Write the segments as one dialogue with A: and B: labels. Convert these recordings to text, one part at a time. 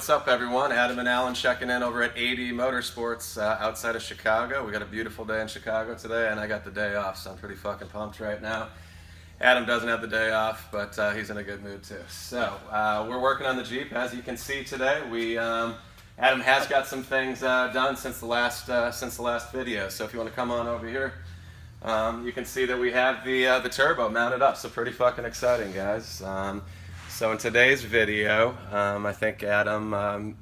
A: What's up, everyone? Adam and Alan checking in over at 80 Motorsports outside of Chicago. We got a beautiful day in Chicago today, and I got the day off, so I'm pretty fucking pumped right now. Adam doesn't have the day off, but he's in a good mood too. So we're working on the Jeep, as you can see today. Adam has got some things done since the last video. So if you want to come on over here, you can see that we have the turbo mounted up. So pretty fucking exciting, guys. So in today's video, I think, Adam,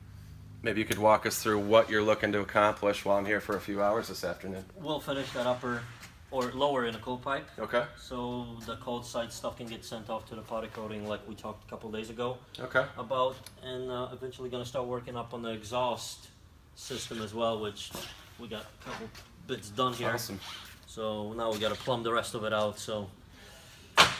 A: maybe you could walk us through what you're looking to accomplish while I'm here for a few hours this afternoon.
B: We'll finish that upper or lower in a cold pipe.
A: Okay.
B: So the cold side stuff can get sent off to the powder coating like we talked a couple days ago.
A: Okay.
B: About, and eventually going to start working up on the exhaust system as well, which we got a couple bits done here.
A: Awesome.
B: So now we got to plumb the rest of it out. So.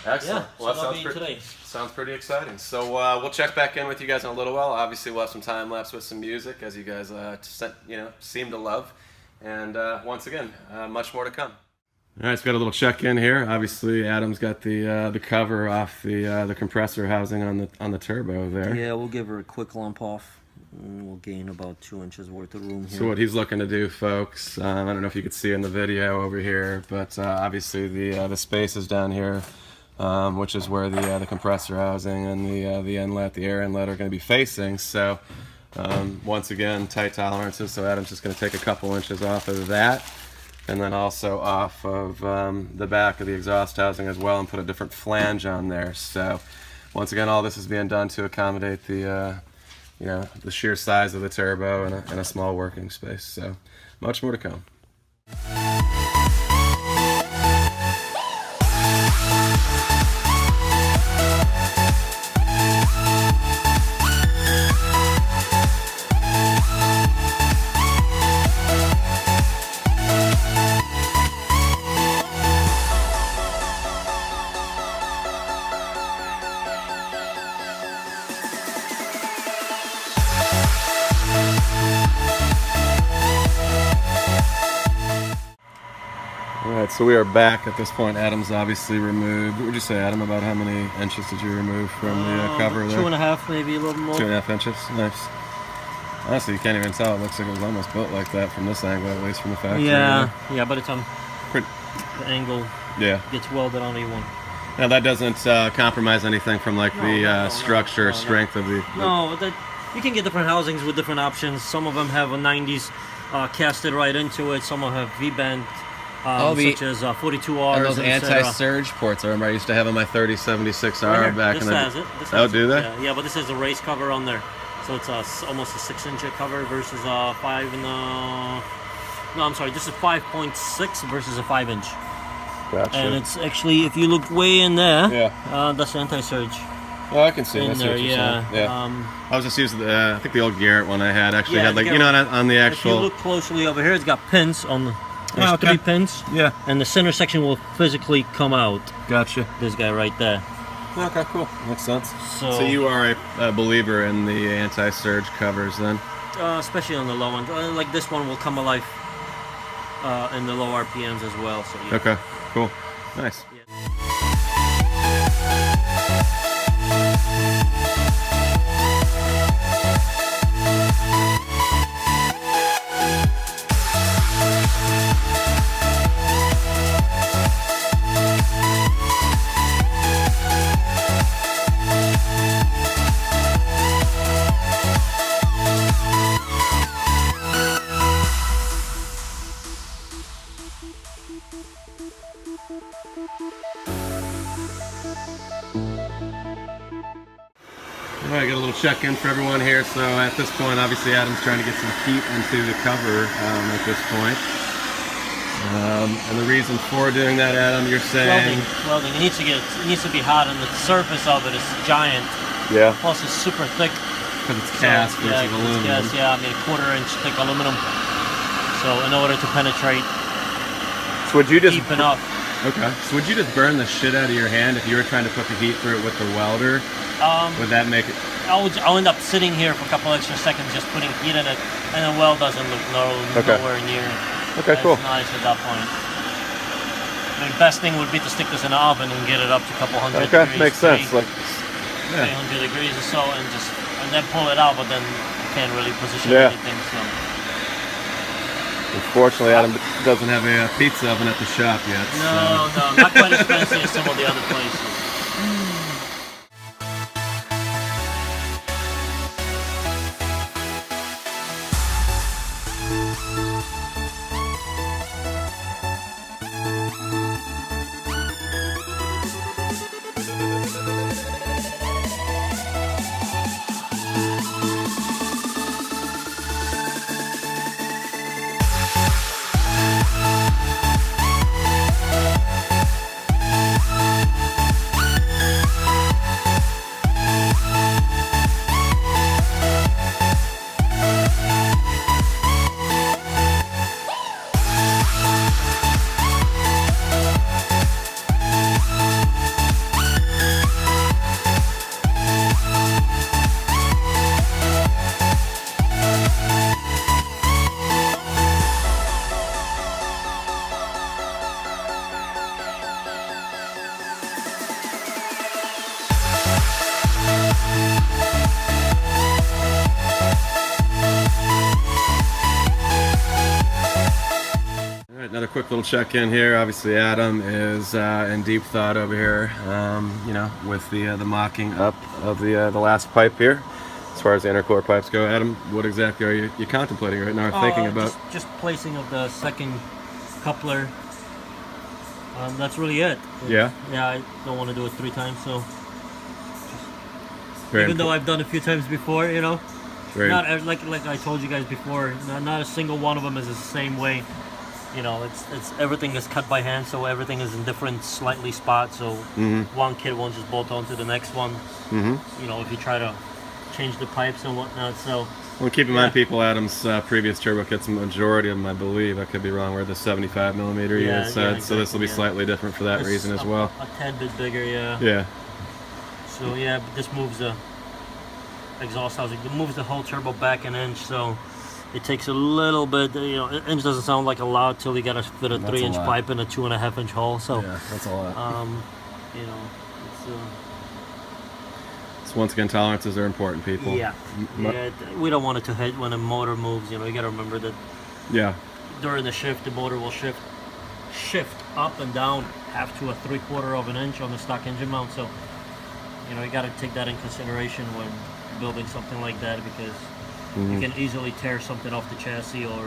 A: Excellent.
B: Yeah,
A: well,
B: so
A: that sounds pretty exciting. So we'll check back in with you guys in a little while. Obviously, we'll have some time lapse with some music, as you guys seem to love. And once again, much more to come. All right, so we got a little check in here. Obviously, Adam's got the cover off the compressor housing on the turbo there.
B: Yeah, we'll give her a quick lump off. And we'll gain about 2 inches worth of room here.
A: So what he's looking to do, folks, I don't know if you could see in the video over here, but obviously the space is down here. Which is where the compressor housing and the inlet, the air inlet, are going to be facing. So once again, tight tolerances. So Adam's just going to take a couple inches off of that, and then also off of the back of the exhaust housing as well, and put a different flange on there. So once again, all this is being done to accommodate the sheer size of the turbo and a small working space. So much more to come. Alright, so we are back at this point. Adam's obviously removed. What would you say, Adam, about how many inches did you remove from the cover there?
B: 2.5, maybe a little more.
A: 2.5 inches? Nice. Honestly, you can't even tell. It looks like it was almost built like that from this angle, at least from the factory.
B: Yeah, by the time the angle gets welded on A1.
A: Now, that doesn't compromise anything from the structure or strength of the...
B: No, you can get different housings with different options. Some of them have a 90s casted right into it. Some of them have V-band. Such as 42Rs
A: and those anti-surge ports. I remember I used to have on my 3076R back in the day.
B: This has it.
A: Oh, do they?
B: Yeah, but this has a race cover on there. So it's almost a 6-inch cover versus a 5 and no, I'm sorry, this is 5.6 versus a 5-inch.
A: Gotcha.
B: And it's actually, if you look way in there, that's anti-surge.
A: Oh, I can see
B: in there,
A: I was just using I think the old Garrett one I had actually had on the actual.
B: If you look closely over here, it's got pins on the. There's 3 pins.
A: Yeah.
B: And the center section will physically come out.
A: Gotcha.
B: This guy right there.
A: Okay, cool. Makes sense.
B: So
A: you are a believer in the anti-surge covers then?
B: Especially on the low end. Like this one will come alive in the low RPMs as well. So yeah.
A: Okay, cool. Nice.
B: Yeah.
A: All right, got a little check-in for everyone here. So at this point, obviously, Adam's trying to get some heat into the cover at this point. And the reason for doing that, Adam, you're saying?
B: Welding. It needs to be hot, and the surface of it is giant.
A: Yeah.
B: Plus, it's super thick.
A: Because it's cast versus aluminum.
B: It's cast, I mean, a 1/4 inch thick aluminum. So in order to penetrate deep enough.
A: Okay. So would you just burn the shit out of your hand if you were trying to put the heat through it with the welder? Would that make it?
B: I'll end up sitting here for a couple extra seconds just putting heat in it, and the weld doesn't look nowhere near.
A: Okay, cool.
B: It's nice at that point. The best thing would be to stick this in an oven and get it up to a couple hundred degrees.
A: Okay, makes sense. Like,
B: 300 degrees or so, and and then pull it out, but then you can't really position
A: Yeah.
B: anything. So
A: Unfortunately, Adam doesn't have a pizza oven at the shop yet.
B: no, not quite as fancy as some of the other places.
A: Another quick little check-in here. Obviously, Adam is in deep thought over here. You know, with the mocking up of the last pipe here. As far as the intercooler pipes go, Adam, what exactly are you contemplating right now, or thinking about?
B: Just placing of the second coupler. That's really it.
A: Yeah.
B: Yeah, I don't want to do it 3 times. So
A: Very
B: even though I've done it a few times before, you know,
A: very
B: not like I told you guys before, not a single one of them is the same way. You know, it's everything is cut by hand, so everything is in different slightly spots. So one kit won't just bolt onto the next one. You know, if you try to change the pipes and whatnot. So
A: well, keep in mind, people, Adam's previous turbo kits, majority of them, I believe, I could be wrong, were the 75 millimeter
B: Yeah,
A: units,
B: yeah,
A: so this will be
B: exactly,
A: slightly different for that
B: it's
A: reason as well.
B: A tad bit bigger, yeah.
A: Yeah.
B: So yeah, but this moves the exhaust housing. It moves the whole turbo back an inch, so it takes a little bit. You know, an inch doesn't sound like a lot till you gotta fit a
A: That's
B: 3-inch
A: a lot.
B: pipe in a 2.5-inch hole. So
A: Yeah, that's a lot.
B: you know,
A: So once again, tolerances are important, people.
B: yeah, we don't want it to hit when a motor moves. You know, you gotta remember that
A: Yeah.
B: during the shift, the motor will shift up and down 1/2 to 3/4 of an inch on the stock engine mount. So you know, you got to take that in consideration when building something like that, because you can easily tear something off the chassis or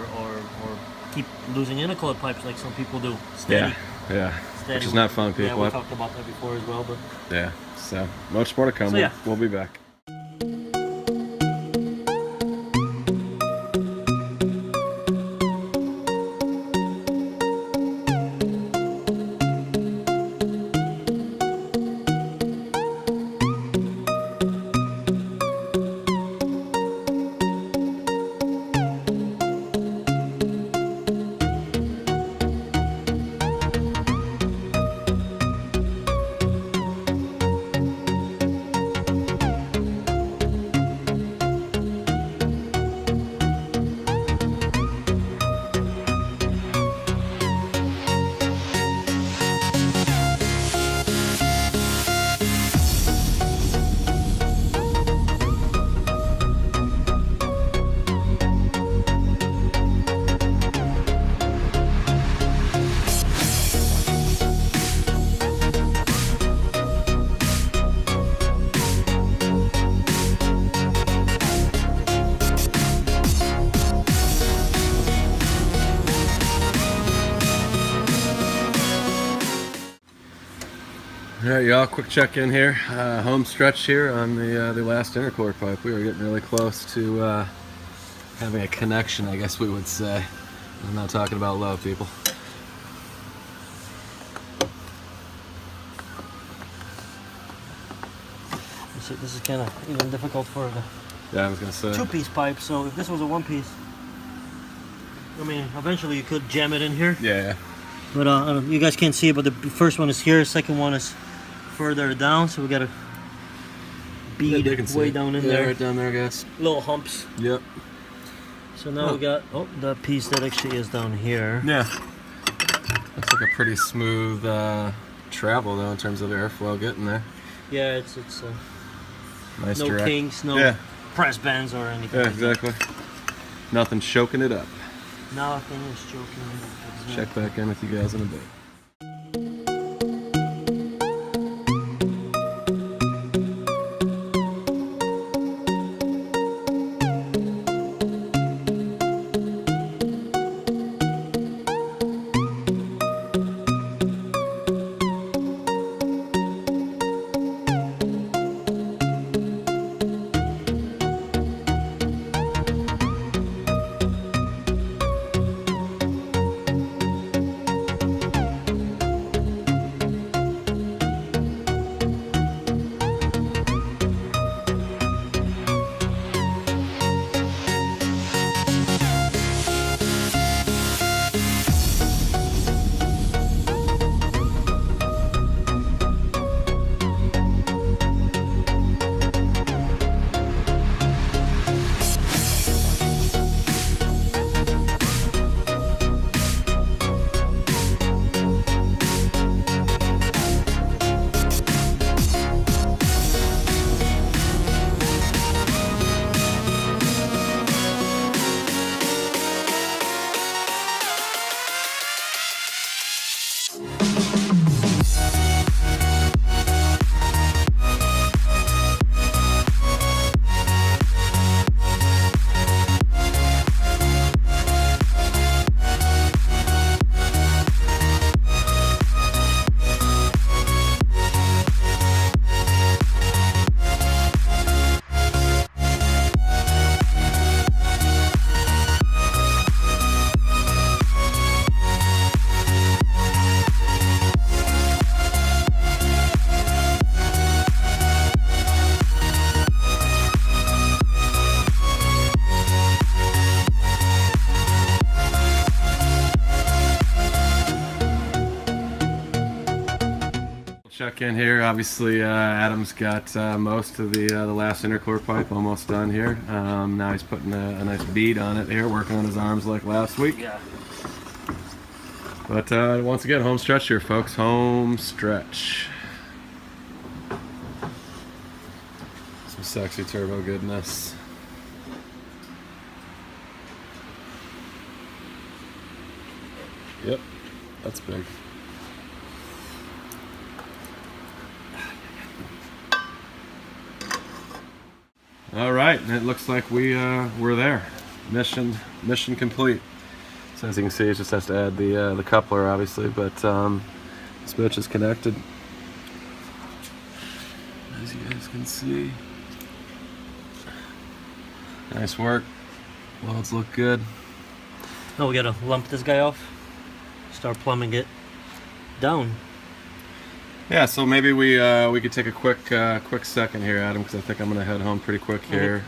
B: keep losing intercooler pipes like some people do. Steady.
A: Yeah.
B: Steady.
A: Which is not fun, people.
B: Yeah, we talked about that before as well, but
A: Yeah. So much more to come.
B: So, yeah.
A: We'll be back. All right, y'all, quick check in here. Home stretch here on the last intercooler pipe. We were getting really close to having a connection, I guess we would say. I'm not talking about love, people.
B: this is kind of even difficult for the
A: Yeah, I was gonna say.
B: 2-piece pipe. So if this was a 1-piece, I mean, eventually you could jam it in here.
A: Yeah.
B: But you guys can't see it, but the first one is here, second one is further down, so we got a bead way down in there.
A: Right down there, guys.
B: Little humps.
A: Yep.
B: So now we got the piece that actually is down here.
A: Yeah. Looks like a pretty smooth travel though in terms of airflow getting there.
B: Yeah, it's
A: Nice
B: no
A: direct.
B: kinks, no
A: Yeah.
B: press bands or anything.
A: Yeah,
B: like that.
A: exactly. Nothing choking it up.
B: Nothing is choking.
A: Check back in with you guys in a bit. Check in here. Obviously, Adam's got most of the last intercooler pipe almost done here. Now he's putting a nice bead on it here, working on his arms like last week.
B: Yeah.
A: But once again, home stretch here, folks. Home stretch. Some sexy turbo goodness. Yep, that's big. All right, and it looks like we're there. Mission complete. So as you can see, it just has to add the coupler, obviously, but this bitch is connected. As you guys can see, nice work. Welds look good.
B: Now we gotta lump this guy off, start plumbing it down.
A: Yeah, so maybe we could take a quick second here, Adam, because I think I'm gonna head home pretty quick here.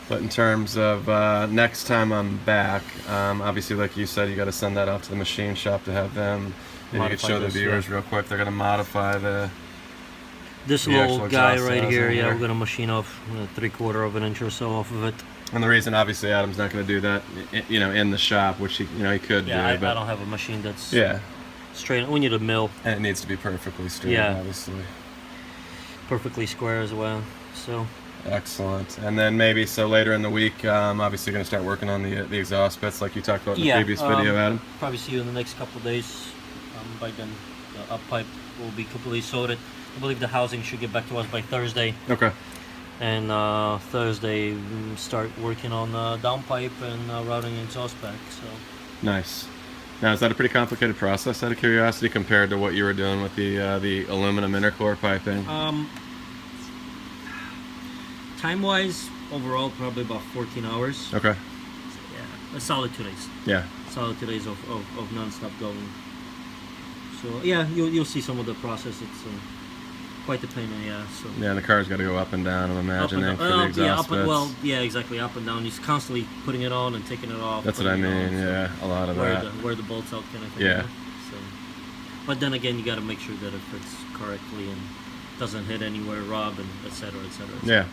A: But in terms of next time I'm back, obviously, like you said, you got to send that off to the machine shop to have them. And you could show the viewers real quick. They're gonna modify
B: this
A: the
B: little
A: actual
B: guy
A: exhaust
B: right
A: housing
B: here. Yeah,
A: here.
B: we're gonna machine off 3/4 of an inch or so off of it.
A: And the reason, obviously, Adam's not going to do that, in the shop, which he could do.
B: Yeah,
A: But
B: I don't have a machine that's
A: yeah,
B: straight. We need a mill,
A: and it needs to be perfectly straight,
B: Yeah.
A: obviously.
B: perfectly square as well. So
A: Excellent. And then maybe later in the week, obviously going to start working on the exhaust bits like you talked about in the previous video, Adam.
B: probably see you in the next couple of days. By then, the up pipe will be completely sorted. I believe the housing should get back to us by Thursday.
A: Okay.
B: And Thursday start working on downpipe and routing exhaust back. So
A: Nice. Now, is that a pretty complicated process, out of curiosity, compared to what you were doing with the aluminum intercore piping?
B: time-wise, overall, probably about 14 hours.
A: Okay.
B: Yeah, a solid 2 days.
A: Yeah.
B: Solid 2 days of non-stop going. So yeah, you'll see some of the process. It's quite the pain in the ass. So.
A: Yeah, and the car's got to go up and down, I'm imagining, for the exhaust bits.
B: Yeah, exactly, up and down. He's constantly putting it on and taking it off.
A: That's what I
B: putting it
A: mean,
B: on, so
A: yeah, a lot of that.
B: Where the bolts out kind of thing.
A: Yeah.
B: You know? So, but then again, you got to make sure that it fits correctly and doesn't hit anywhere, rub, and etc. etc.
A: Yeah.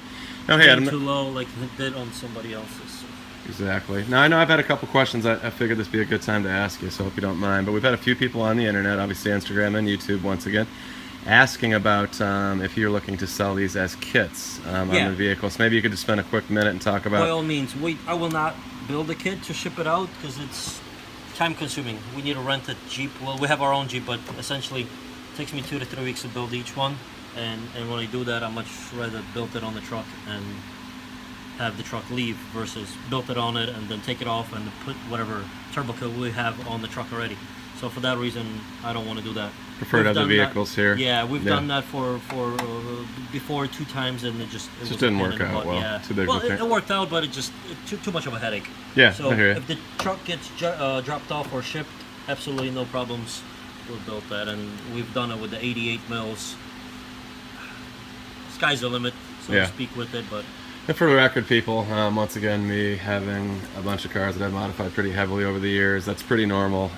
A: No, hey, Adam.
B: Too low, like it did on somebody else's. So.
A: Exactly. Now, I know I've had a couple questions. I figured this would be a good time to ask you, so I hope you don't mind. But we've had a few people on the internet, obviously Instagram and YouTube once again, asking about if you're looking to sell these as kits on
B: Yeah.
A: the vehicle. So maybe you could just spend a quick minute and talk
B: By
A: about.
B: all means, I will not build a kit to ship it out because it's time consuming. We need to rent a Jeep. Well, we have our own Jeep, but essentially it takes me 2 to 3 weeks to build each one. And when I do that, I much rather build it on the truck and have the truck leave versus build it on it and then take it off and put whatever turbo kit we have on the truck already. So for that reason, I don't want to do that.
A: Preferred other vehicles here.
B: Yeah, we've done that for before 2 times, and it just
A: didn't work out well.
B: Yeah.
A: Too big of a
B: it worked out, but too much of a headache.
A: Yeah,
B: So
A: I hear you.
B: if the truck gets dropped off or shipped, absolutely no problems. We'll build that, and we've done it with the 88 mils. Sky's the limit, so
A: Yeah.
B: to speak, with it. But
A: And for the record, people, once again, me having a bunch of cars that I've modified pretty heavily over the years, that's pretty normal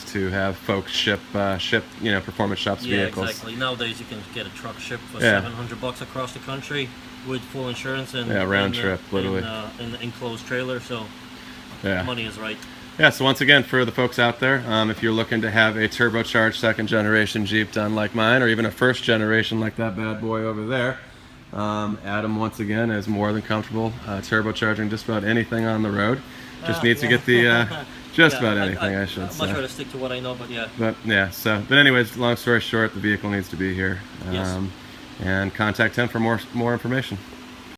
A: to have folks ship performance shops
B: yeah,
A: vehicles.
B: exactly. Nowadays, you can get a truck shipped for
A: Yeah.
B: $700 across the country with full insurance and
A: round trip, literally.
B: in the enclosed trailer. So
A: Yeah.
B: money is right.
A: Yeah, so once again, for the folks out there, if you're looking to have a turbocharged second generation Jeep done like mine, or even a first generation like that bad boy over there, Adam once again is more than comfortable turbocharging just about anything on the road. Just needs to get the just about anything, I should
B: I'll
A: say.
B: much rather stick to what I know, but yeah.
A: But yeah, but anyways, long story short, the vehicle needs to be here,
B: Yes.
A: and contact him for more information.